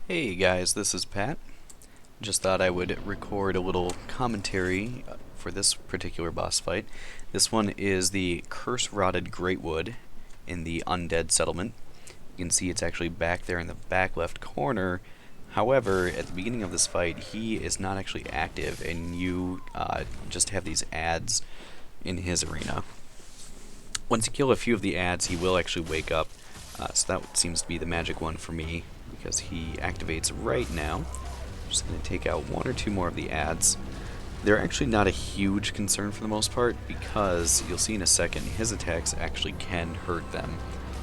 Hey guys, this is Pat. Just thought I would record a little commentary for this particular boss fight. This one is the curse-rotted Greatwood in the Undead Settlement. You can see it's actually back there in the back left corner. However, at the beginning of this fight, he is not actually active, and you just have these ads in his arena. Once you kill a few of the ads, he will actually wake up, so that seems to be the magic one for me, because he activates right now. I'm just going to take out one or two more of the ads. They're actually not a huge concern for the most part, because you'll see in a second, his attacks actually can hurt them.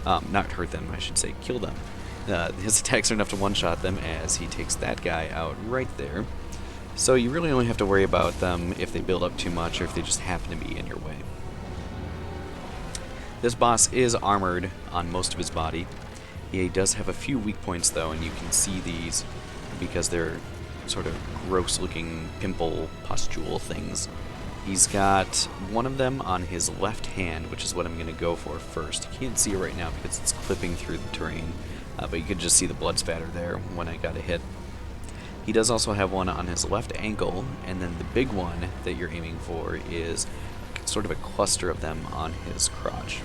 Not hurt them, I should say, kill them. His attacks are enough to one-shot them, as he takes that guy out right there. So you really only have to worry about them if they build up too much, or if they just happen to be in your way. This boss is armored on most of his body. He does have a few weak points though, and you can see these because they're sort of gross looking pimple pustule things. He's got one of them on his left hand, which is what I'm going to go for first. You can't see it right now because it's clipping through the terrain, but you could just see the blood spatter there when I got a hit. He does also have one on his left ankle, and then the big one that you're aiming for is sort of a cluster of them on his crotch.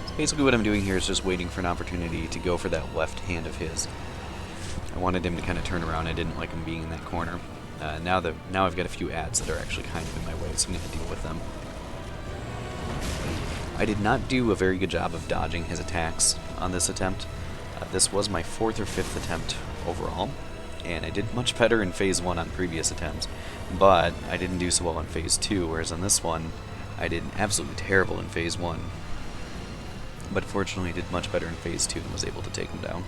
So basically what I'm doing here is just waiting for an opportunity to go for that left hand of his. I wanted him to kind of turn around. I didn't like him being in that corner. Now I've got a few ads that are actually kind of in my way, so I'm going to deal with them. I did not do a very good job of dodging his attacks on this attempt. This was my 4th or 5th attempt overall, and I did much better in Phase 1 on previous attempts, but I didn't do so well in Phase 2, whereas on this one, I did absolutely terrible in Phase 1. But fortunately, I did much better in Phase 2 and was able to take him down.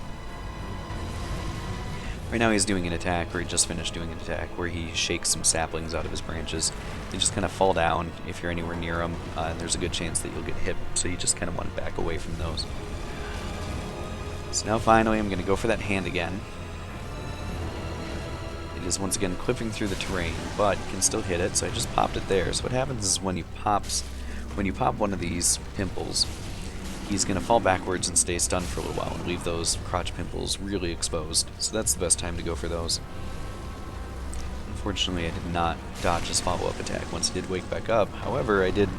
Right now he's doing an attack, or he just finished doing an attack, where he shakes some saplings out of his branches. They just kind of fall down if you're anywhere near them, and there's a good chance that you'll get hit, so you just kind of want to back away from those. So now finally I'm going to go for that hand again. It is once again clipping through the terrain, but you can still hit it, so I just popped it there. So what happens is when you pop one of these pimples, he's going to fall backwards and stay stunned for a little while and leave those crotch pimples really exposed. So that's the best time to go for those. Unfortunately, I did not dodge his follow-up attack once he did wake back up. However, I did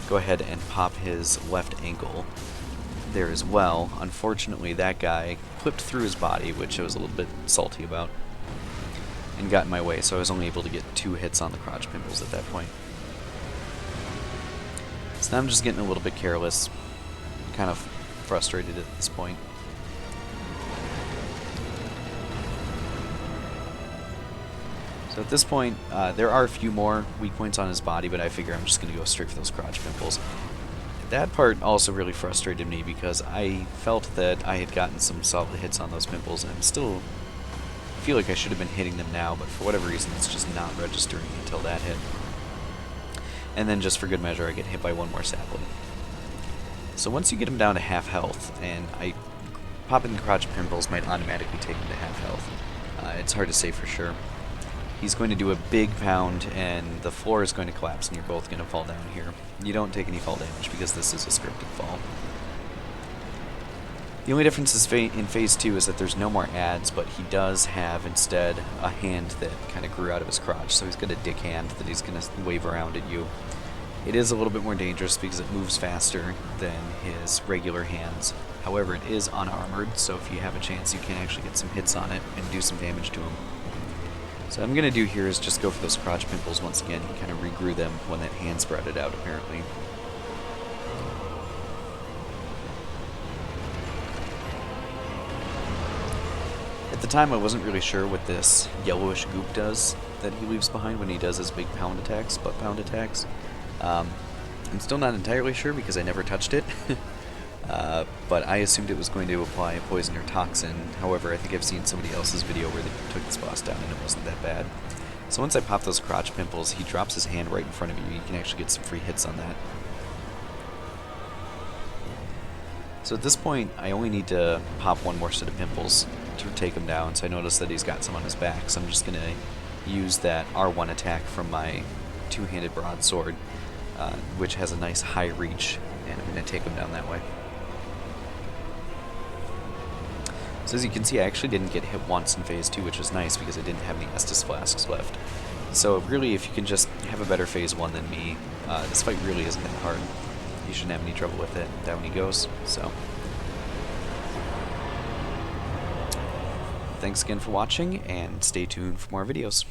go ahead and pop his left ankle there as well. Unfortunately, that guy clipped through his body, which I was a little bit salty about, and got in my way, so I was only able to get 2 hits on the crotch pimples at that point. So now I'm just getting a little bit careless, kind of frustrated at this point. So at this point, there are a few more weak points on his body, but I figure I'm just going to go straight for those crotch pimples. That part also really frustrated me because I felt that I had gotten some solid hits on those pimples, and I'm still feel like I should have been hitting them now, but for whatever reason it's just not registering until that hit. And then just for good measure I get hit by one more sapling. So once you get him down to half health, and popping the crotch pimples might automatically take him to half health. It's hard to say for sure. He's going to do a big pound, and the floor is going to collapse, and you're both going to fall down here. You don't take any fall damage because this is a scripted fall. The only difference is in Phase 2 is that there's no more ads, but he does have instead a hand that kind of grew out of his crotch, so he's got a dick hand that he's going to wave around at you. It is a little bit more dangerous because it moves faster than his regular hands. However, it is unarmored, so if you have a chance you can actually get some hits on it and do some damage to him. So what I'm going to do here is just go for those crotch pimples once again and kind of regrew them when that hand sprouted out, apparently. At the time I wasn't really sure what this yellowish goop does that he leaves behind when he does his big pound attacks, butt pound attacks. I'm still not entirely sure because I never touched it. But I assumed it was going to apply poison or toxin. However, I think I've seen somebody else's video where they took this boss down and it wasn't that bad. So once I pop those crotch pimples, he drops his hand right in front of you. You can actually get some free hits on that. So at this point, I only need to pop one more set of pimples to take him down. So I notice that he's got some on his back. So I'm just going to use that R1 attack from my two-handed broadsword, which has a nice high reach, and I'm going to take him down that way. So as you can see, I actually didn't get hit once in Phase 2, which was nice because I didn't have any Estus Flasks left. So really, if you can just have a better Phase 1 than me, this fight really isn't that hard. You shouldn't have any trouble with it. Down he goes, so... Thanks again for watching, and stay tuned for more videos.